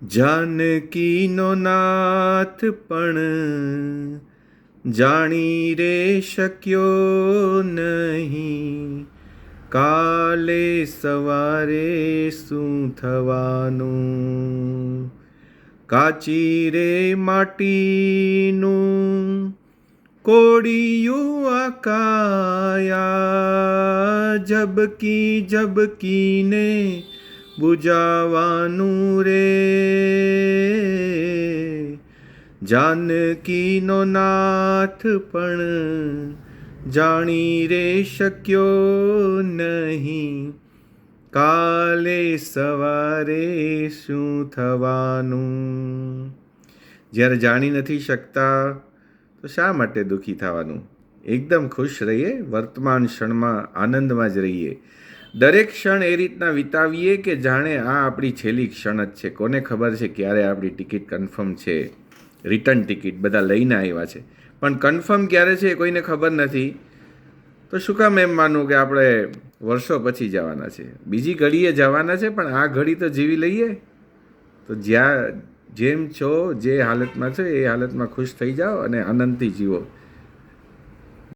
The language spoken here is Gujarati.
જાનકીનો નાથ પણ જાણી રે શક્યો નહીં, કાલે સવારે શું થવાનું. કાચી રે માટીનું કોડિયું આકાયા, ઝબકી ઝબકીને બુજાવાનું રે. જાનકીનો નાથ પણ જાણી રે શક્યો નહીં, કાલે સવારે શું થવાનું. જ્યારે જાણી નથી શકતા તો શા માટે દુઃખી થવાનું. એકદમ ખુશ રહીએ, વર્તમાન ક્ષણમાં આનંદમાં જ રહીએ. દરેક ક્ષણ એ રીતના વિતાવીએ કે જાણે આ આપણી છેલ્લી ક્ષણ જ છે. કોને ખબર છે ક્યારે આપણી ટિકિટ કન્ફર્મ છે. રિટર્ન ટિકિટ બધા લઈને આવ્યા છે, પણ કન્ફર્મ ક્યારે છે એ કોઈને ખબર નથી. તો શું કામ એમ માનવું કે આપણે વર્ષો પછી જવાના છે. બીજી ઘડીએ જવાના છે, પણ આ ઘડી તો જીવી લઈએ. તો જેમ છો, જે હાલતમાં છો એ હાલતમાં ખુશ થઈ જાઓ અને આનંદથી જીવો.